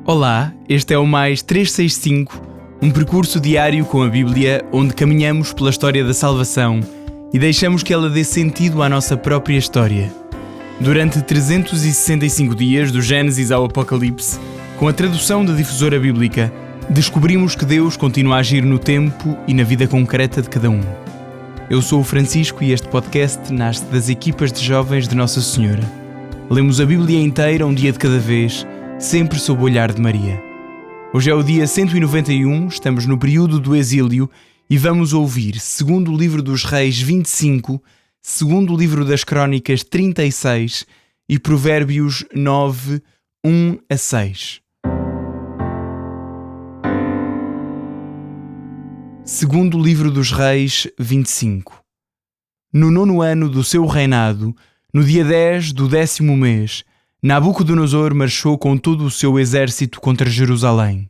Olá, este é o Mais 365, um percurso diário com a Bíblia onde caminhamos pela história da salvação e deixamos que ela dê sentido à nossa própria história. Durante 365 dias, do Gênesis ao Apocalipse, com a tradução da Difusora Bíblica, descobrimos que Deus continua a agir no tempo e na vida concreta de cada um. Eu sou o Francisco e este podcast nasce das equipas de jovens de Nossa Senhora. Lemos a Bíblia inteira um dia de cada vez, sempre sob o olhar de Maria. Hoje é o dia 191, estamos no período do exílio e vamos ouvir segundo o livro dos Reis 25, segundo o livro das Crónicas 36 e Provérbios 9, 1 a 6. Segundo o livro dos Reis 25. No 9º ano do seu reinado, no dia 10 do 10º mês, Nabucodonosor marchou com todo o seu exército contra Jerusalém.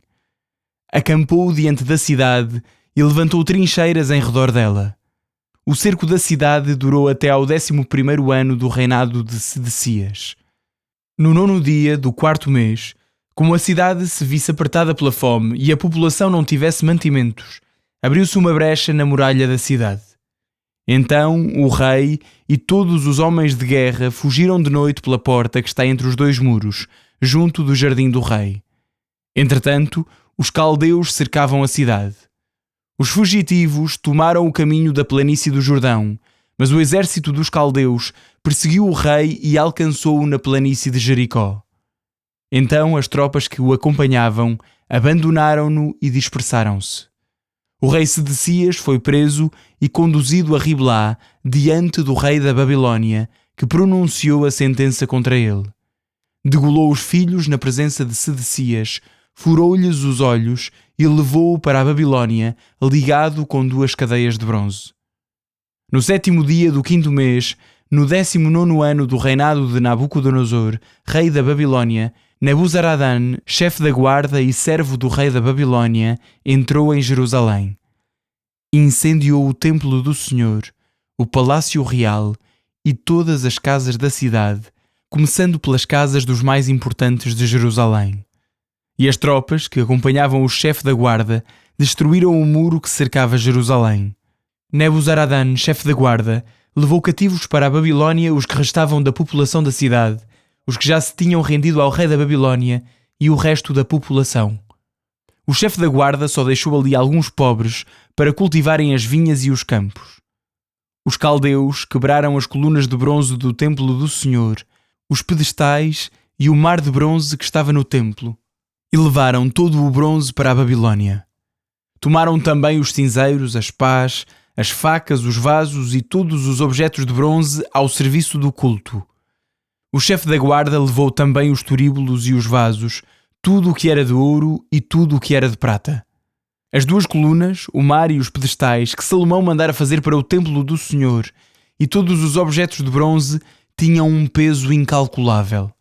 Acampou diante da cidade e levantou trincheiras em redor dela. O cerco da cidade durou até ao 11º ano do reinado de Sedecias. No 9º dia do 4º mês, como a cidade se visse apertada pela fome e a população não tivesse mantimentos, abriu-se uma brecha na muralha da cidade. Então o rei e todos os homens de guerra fugiram de noite pela porta que está entre os dois muros, junto do jardim do rei. Entretanto, os caldeus cercavam a cidade. Os fugitivos tomaram o caminho da planície do Jordão, mas o exército dos caldeus perseguiu o rei e alcançou-o na planície de Jericó. Então as tropas que o acompanhavam abandonaram-no e dispersaram-se. O rei Sedecias foi preso e conduzido a Riblá diante do rei da Babilónia, que pronunciou a sentença contra ele. Degolou os filhos na presença de Sedecias, furou-lhes os olhos e levou-o para a Babilónia, ligado com 2 cadeias de bronze. No 7º dia do 5º mês, no 19º ano do reinado de Nabucodonosor, rei da Babilónia, Nebuzaradã, chefe da guarda e servo do rei da Babilónia, entrou em Jerusalém. Incendiou o templo do Senhor, o palácio real e todas as casas da cidade, começando pelas casas dos mais importantes de Jerusalém. E as tropas que acompanhavam o chefe da guarda destruíram o muro que cercava Jerusalém. Nebuzaradã, chefe da guarda, levou cativos para a Babilónia os que restavam da população da cidade, os que já se tinham rendido ao rei da Babilónia e o resto da população. O chefe da guarda só deixou ali alguns pobres para cultivarem as vinhas e os campos. Os caldeus quebraram as colunas de bronze do templo do Senhor, os pedestais e o mar de bronze que estava no templo, e levaram todo o bronze para a Babilónia. Tomaram também os cinzeiros, as pás, as facas, os vasos e todos os objetos de bronze ao serviço do culto. O chefe da guarda levou também os turíbulos e os vasos, tudo o que era de ouro e tudo o que era de prata. As 2 colunas, o mar e os pedestais que Salomão mandara fazer para o templo do Senhor e todos os objetos de bronze tinham um peso incalculável.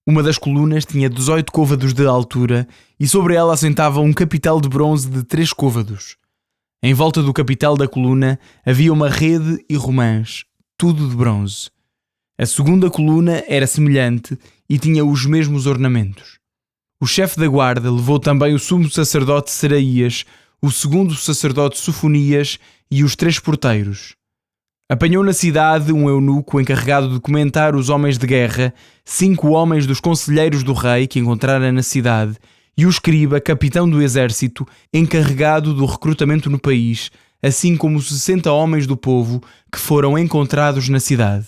Uma das colunas tinha 18 côvados de altura e sobre ela assentava um capitel de bronze de 3 côvados. Em volta do capitel da coluna havia uma rede e romãs, tudo de bronze. A 2ª coluna era semelhante e tinha os mesmos ornamentos. O chefe da guarda levou também o sumo sacerdote Seraías, o 2º sacerdote Sofonias e os 3 porteiros. Apanhou na cidade um eunuco encarregado de comentar os homens de guerra, 5 homens dos conselheiros do rei que encontrara na cidade, e o escriba, capitão do exército, encarregado do recrutamento no país, assim como 60 homens do povo que foram encontrados na cidade.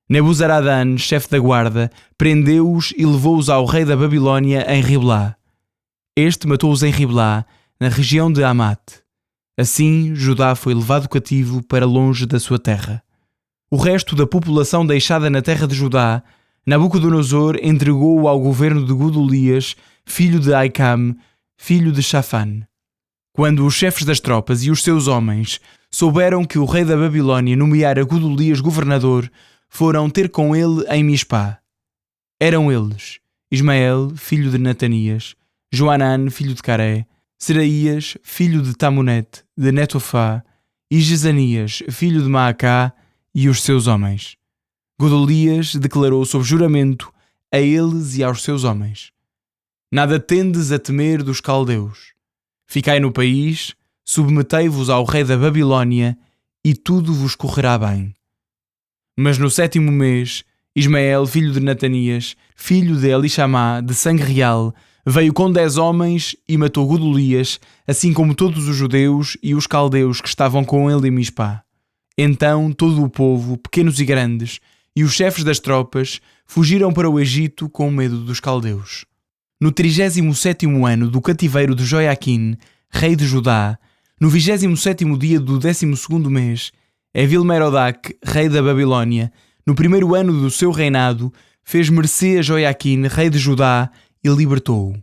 Nebuzaradã, chefe da guarda, prendeu-os e levou-os ao rei da Babilónia em Riblá. Este matou-os em Riblá, na região de Hamat. Assim, Judá foi levado cativo para longe da sua terra. O resto da população deixada na terra de Judá, Nabucodonosor entregou-o ao governo de Godolias, filho de Aicam, filho de Shafan. Quando os chefes das tropas e os seus homens souberam que o rei da Babilónia nomeara Godolias governador, foram ter com ele em Mispá. Eram eles Ismael, filho de Natanias, Joanã, filho de Caré, Seraías, filho de Tamunete, de Netofá, e Jezanias, filho de Maacá, e os seus homens. Godolias declarou sob juramento a eles e aos seus homens: Nada tendes a temer dos caldeus. Ficai no país, submetei-vos ao rei da Babilónia, e tudo vos correrá bem. Mas no 7º mês, Ismael, filho de Natanias, filho de Elishamá, de sangue real, veio com 10 homens e matou Godolias, assim como todos os judeus e os caldeus que estavam com ele em Mispá. Então todo o povo, pequenos e grandes, e os chefes das tropas, fugiram para o Egito com medo dos caldeus. No 37º ano do cativeiro de Joiaquim, rei de Judá, no 27º dia do 12º mês, Evil-Merodach, rei da Babilónia, no 1º ano do seu reinado, fez mercê a Joiaquim, rei de Judá, e libertou-o.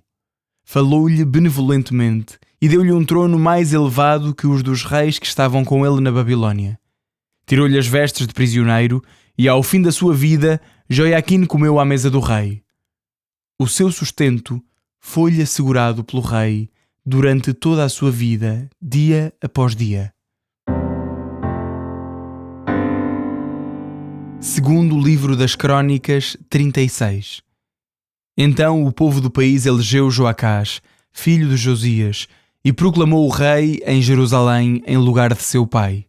Falou-lhe benevolentemente e deu-lhe um trono mais elevado que os dos reis que estavam com ele na Babilónia. Tirou-lhe as vestes de prisioneiro e, ao fim da sua vida, Joiaquim comeu à mesa do rei. O seu sustento foi-lhe assegurado pelo rei durante toda a sua vida, dia após dia. Segundo livro das Crônicas, 36. Então o povo do país elegeu Joacás, filho de Josias, e proclamou-o rei em Jerusalém em lugar de seu pai.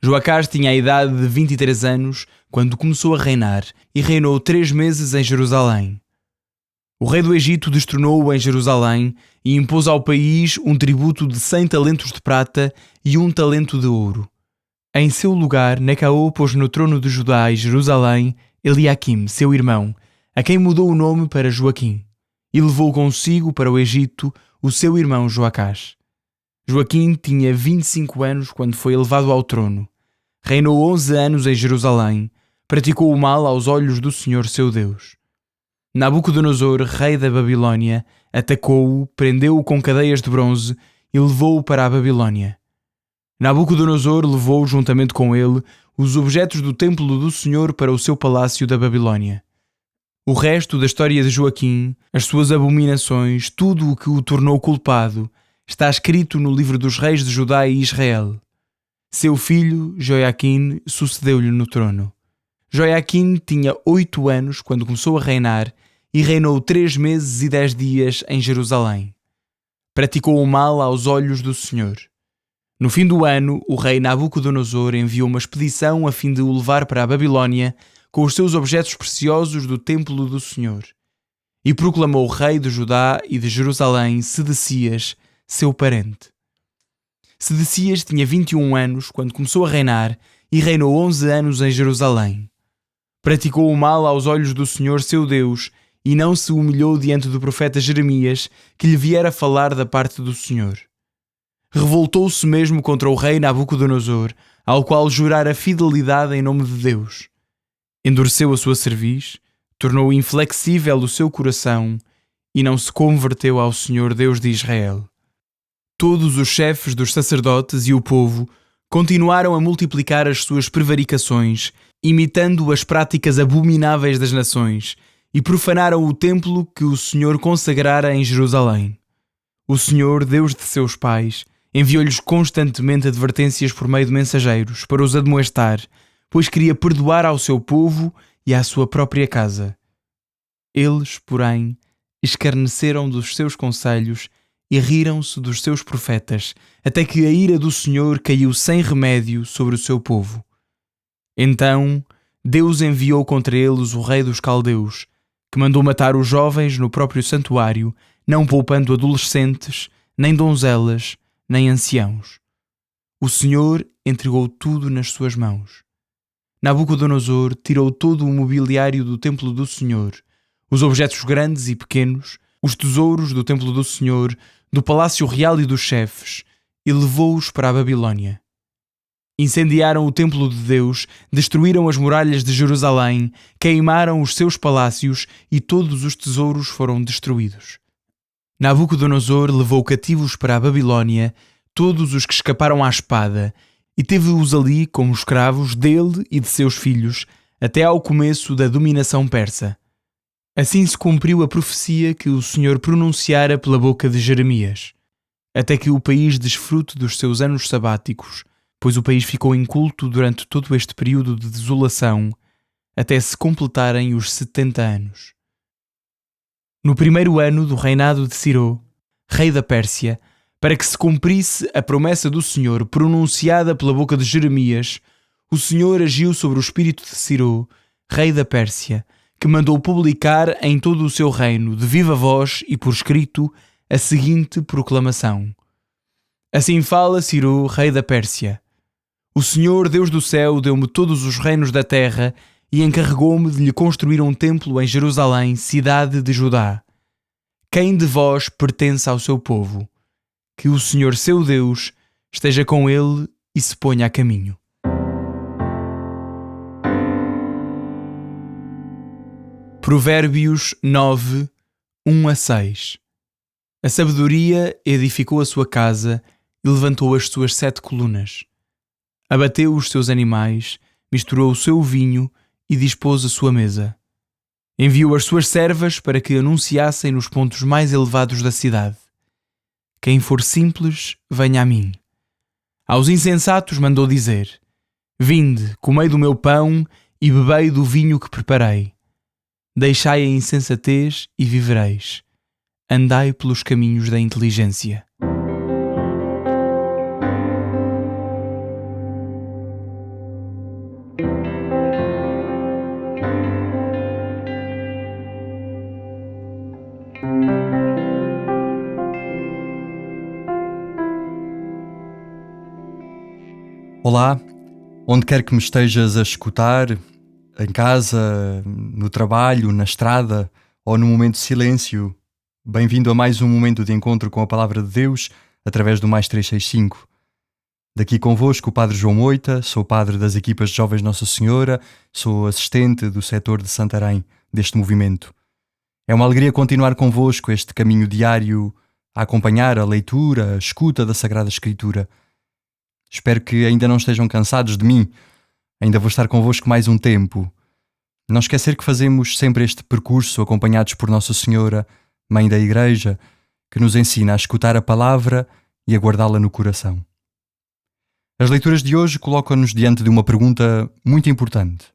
Joacás tinha a idade de 23 anos quando começou a reinar e reinou 3 meses em Jerusalém. O rei do Egito destronou-o em Jerusalém e impôs ao país um tributo de 100 talentos de prata e 1 talento de ouro. Em seu lugar, Necaô pôs no trono de Judá e Jerusalém Eliaquim, seu irmão, a quem mudou o nome para Joaquim, e levou consigo para o Egito o seu irmão Joacás. Joaquim tinha 25 anos quando foi elevado ao trono. Reinou 11 anos em Jerusalém, praticou o mal aos olhos do Senhor seu Deus. Nabucodonosor, rei da Babilónia, atacou-o, prendeu-o com cadeias de bronze e levou-o para a Babilónia. Nabucodonosor levou, juntamente com ele, os objetos do templo do Senhor para o seu palácio da Babilónia. O resto da história de Joaquim, as suas abominações, tudo o que o tornou culpado, está escrito no livro dos reis de Judá e Israel. Seu filho, Joiaquim, sucedeu-lhe no trono. Joiaquim tinha 8 anos quando começou a reinar e reinou 3 meses e 10 dias em Jerusalém. Praticou o mal aos olhos do Senhor. No fim do ano, o rei Nabucodonosor enviou uma expedição a fim de o levar para a Babilónia com os seus objetos preciosos do templo do Senhor. E proclamou o rei de Judá e de Jerusalém, Sedecias, seu parente. Sedecias tinha 21 anos quando começou a reinar e reinou 11 anos em Jerusalém. Praticou o mal aos olhos do Senhor seu Deus e não se humilhou diante do profeta Jeremias, que lhe viera falar da parte do Senhor. Revoltou-se mesmo contra o rei Nabucodonosor, ao qual jurara fidelidade em nome de Deus. Endureceu a sua cerviz, tornou inflexível o seu coração e não se converteu ao Senhor Deus de Israel. Todos os chefes dos sacerdotes e o povo continuaram a multiplicar as suas prevaricações, imitando as práticas abomináveis das nações, e profanaram o templo que o Senhor consagrara em Jerusalém. O Senhor, Deus de seus pais, enviou-lhes constantemente advertências por meio de mensageiros para os admoestar, pois queria perdoar ao seu povo e à sua própria casa. Eles, porém, escarneceram dos seus conselhos e riram-se dos seus profetas, até que a ira do Senhor caiu sem remédio sobre o seu povo. Então Deus enviou contra eles o rei dos caldeus, que mandou matar os jovens no próprio santuário, não poupando adolescentes, nem donzelas, nem anciãos. O Senhor entregou tudo nas suas mãos. Nabucodonosor tirou todo o mobiliário do templo do Senhor, os objetos grandes e pequenos, os tesouros do templo do Senhor, do palácio real e dos chefes, e levou-os para a Babilónia. Incendiaram o templo de Deus, destruíram as muralhas de Jerusalém, queimaram os seus palácios e todos os tesouros foram destruídos. Nabucodonosor levou cativos para a Babilónia todos os que escaparam à espada e teve-os ali como escravos dele e de seus filhos até ao começo da dominação persa. Assim se cumpriu a profecia que o Senhor pronunciara pela boca de Jeremias, até que o país desfrute dos seus anos sabáticos, pois o país ficou inculto durante todo este período de desolação, até se completarem os 70 anos. no primeiro ano do reinado de Ciro, rei da Pérsia, para que se cumprisse a promessa do Senhor pronunciada pela boca de Jeremias, o Senhor agiu sobre o espírito de Ciro, rei da Pérsia, que mandou publicar em todo o seu reino, de viva voz e por escrito, a seguinte proclamação: Assim fala Ciro, rei da Pérsia. O Senhor, Deus do céu, deu-me todos os reinos da terra e encarregou-me de lhe construir um templo em Jerusalém, cidade de Judá. Quem de vós pertence ao seu povo? Que o Senhor, seu Deus, esteja com ele e se ponha a caminho. Provérbios 9, 1-6. A sabedoria edificou a sua casa e levantou as suas 7 colunas. Abateu os seus animais, misturou o seu vinho e dispôs a sua mesa. Enviou as suas servas para que anunciassem nos pontos mais elevados da cidade: Quem for simples, venha a mim. Aos insensatos mandou dizer: Vinde, comei do meu pão e bebei do vinho que preparei. Deixai a insensatez e vivereis. Andai pelos caminhos da inteligência. Olá, onde quer que me estejas a escutar, em casa, no trabalho, na estrada ou no momento de silêncio, bem-vindo a mais um momento de encontro com a Palavra de Deus através do Mais 365. Daqui convosco o Padre João Moita, sou padre das equipas de Jovens Nossa Senhora, sou assistente do setor de Santarém deste movimento. É uma alegria continuar convosco este caminho diário a acompanhar a leitura, a escuta da Sagrada Escritura. Espero que ainda não estejam cansados de mim. Ainda vou estar convosco mais um tempo. Não esquecer que fazemos sempre este percurso acompanhados por Nossa Senhora, Mãe da Igreja, que nos ensina a escutar a palavra e a guardá-la no coração. As leituras de hoje colocam-nos diante de uma pergunta muito importante: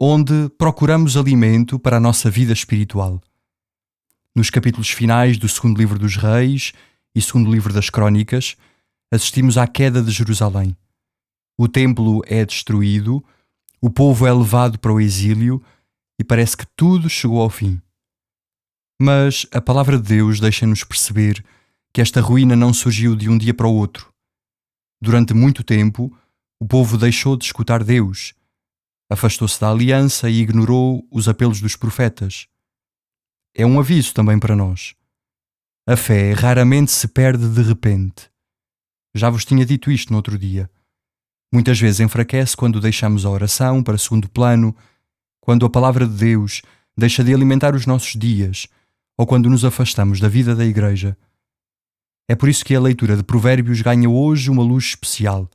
onde procuramos alimento para a nossa vida espiritual? Nos capítulos finais do segundo livro dos Reis e segundo livro das Crónicas, assistimos à queda de Jerusalém. O templo é destruído, o povo é levado para o exílio e parece que tudo chegou ao fim. Mas a palavra de Deus deixa-nos perceber que esta ruína não surgiu de um dia para o outro. Durante muito tempo, o povo deixou de escutar Deus, afastou-se da aliança e ignorou os apelos dos profetas. É um aviso também para nós. A fé raramente se perde de repente. Já vos tinha dito isto no outro dia. Muitas vezes enfraquece quando deixamos a oração para segundo plano, quando a palavra de Deus deixa de alimentar os nossos dias ou quando nos afastamos da vida da Igreja. É por isso que a leitura de Provérbios ganha hoje uma luz especial.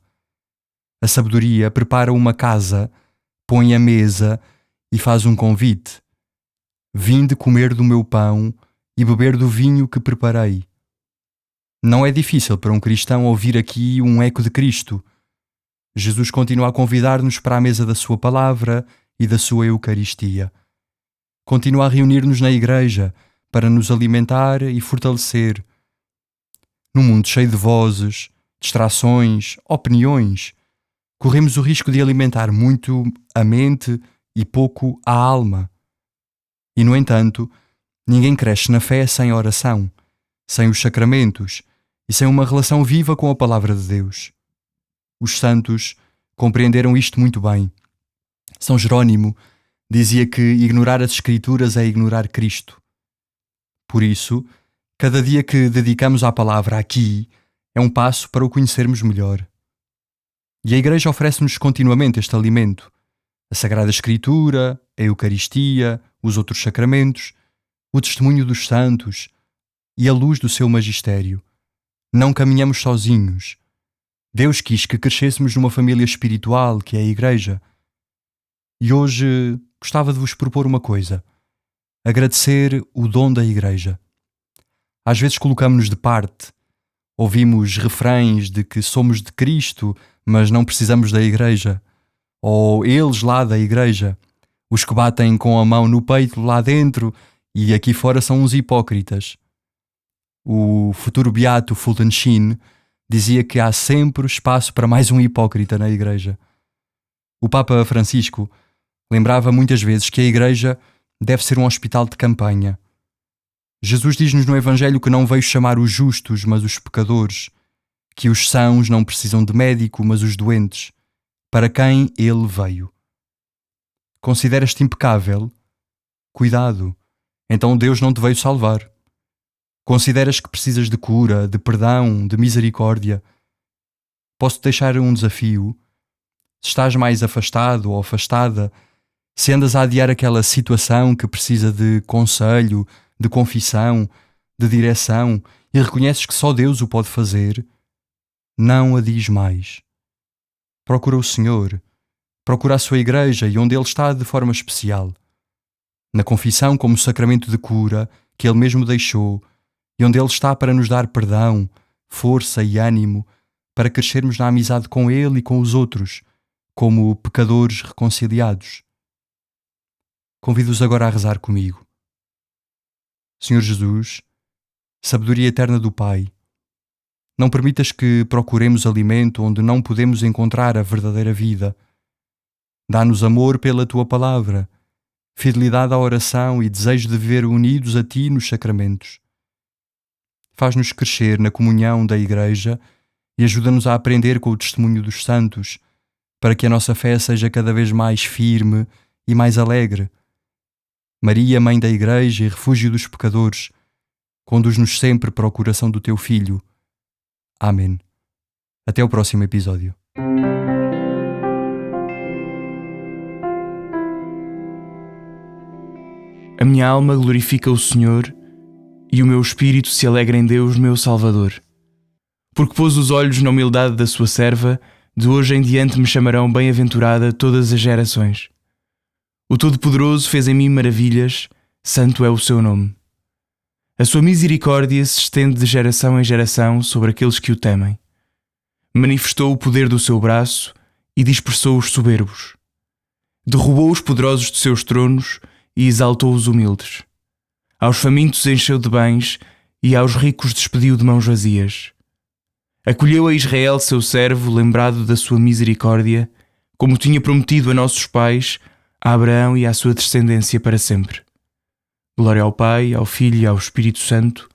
A sabedoria prepara uma casa, põe a mesa e faz um convite. Vinde comer do meu pão e beber do vinho que preparei. Não é difícil para um cristão ouvir aqui um eco de Cristo. Jesus continua a convidar-nos para a mesa da sua palavra e da sua Eucaristia. Continua a reunir-nos na Igreja para nos alimentar e fortalecer. Num mundo cheio de vozes, distrações, opiniões, corremos o risco de alimentar muito a mente e pouco a alma. E, no entanto, ninguém cresce na fé sem oração, sem os sacramentos e sem uma relação viva com a palavra de Deus. Os santos compreenderam isto muito bem. São Jerónimo dizia que ignorar as Escrituras é ignorar Cristo. Por isso, cada dia que dedicamos à palavra aqui é um passo para o conhecermos melhor. E a Igreja oferece-nos continuamente este alimento: a Sagrada Escritura, a Eucaristia, os outros sacramentos, o testemunho dos santos e a luz do seu magistério. Não caminhamos sozinhos. Deus quis que crescêssemos numa família espiritual, que é a Igreja. E hoje gostava de vos propor uma coisa: agradecer o dom da Igreja. Às vezes colocamos-nos de parte, ouvimos refrões de que somos de Cristo, mas não precisamos da Igreja, ou eles lá da Igreja, os que batem com a mão no peito lá dentro e aqui fora são uns hipócritas. O futuro beato Fulton Sheen dizia que há sempre espaço para mais um hipócrita na Igreja. O Papa Francisco lembrava muitas vezes que a Igreja deve ser um hospital de campanha. Jesus diz-nos no Evangelho que não veio chamar os justos, mas os pecadores, que os sãos não precisam de médico, mas os doentes, para quem ele veio. Consideras-te impecável? Cuidado, então Deus não te veio salvar. Consideras que precisas de cura, de perdão, de misericórdia? Posso-te deixar um desafio? Se estás mais afastado ou afastada, se andas a adiar aquela situação que precisa de conselho, de confissão, de direção e reconheces que só Deus o pode fazer, não adies mais. Procura o Senhor, procura a sua Igreja e onde Ele está de forma especial. Na confissão como sacramento de cura que Ele mesmo deixou e onde Ele está para nos dar perdão, força e ânimo para crescermos na amizade com Ele e com os outros, como pecadores reconciliados. Convido-os agora a rezar comigo. Senhor Jesus, sabedoria eterna do Pai, não permitas que procuremos alimento onde não podemos encontrar a verdadeira vida. Dá-nos amor pela Tua palavra, fidelidade à oração e desejo de viver unidos a Ti nos sacramentos. Faz-nos crescer na comunhão da Igreja e ajuda-nos a aprender com o testemunho dos santos, para que a nossa fé seja cada vez mais firme e mais alegre. Maria, Mãe da Igreja e refúgio dos pecadores, conduz-nos sempre para o coração do Teu Filho. Amém. Até o próximo episódio. A minha alma glorifica o Senhor e o meu espírito se alegra em Deus, meu Salvador. Porque pôs os olhos na humildade da sua serva, de hoje em diante me chamarão bem-aventurada todas as gerações. O Todo-Poderoso fez em mim maravilhas, santo é o seu nome. A sua misericórdia se estende de geração em geração sobre aqueles que o temem. Manifestou o poder do seu braço e dispersou os soberbos. Derrubou os poderosos de seus tronos e exaltou os humildes. Aos famintos encheu de bens e aos ricos despediu de mãos vazias. Acolheu a Israel, seu servo, lembrado da sua misericórdia, como tinha prometido a nossos pais, a Abraão e à sua descendência para sempre. Glória ao Pai, ao Filho e ao Espírito Santo,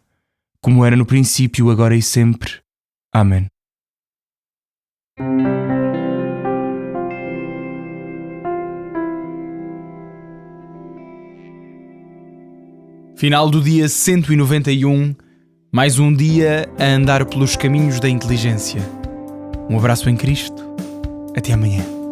como era no princípio, agora e sempre. Amém. Final do dia 191, mais um dia a andar pelos caminhos da inteligência. Um abraço em Cristo. Até amanhã.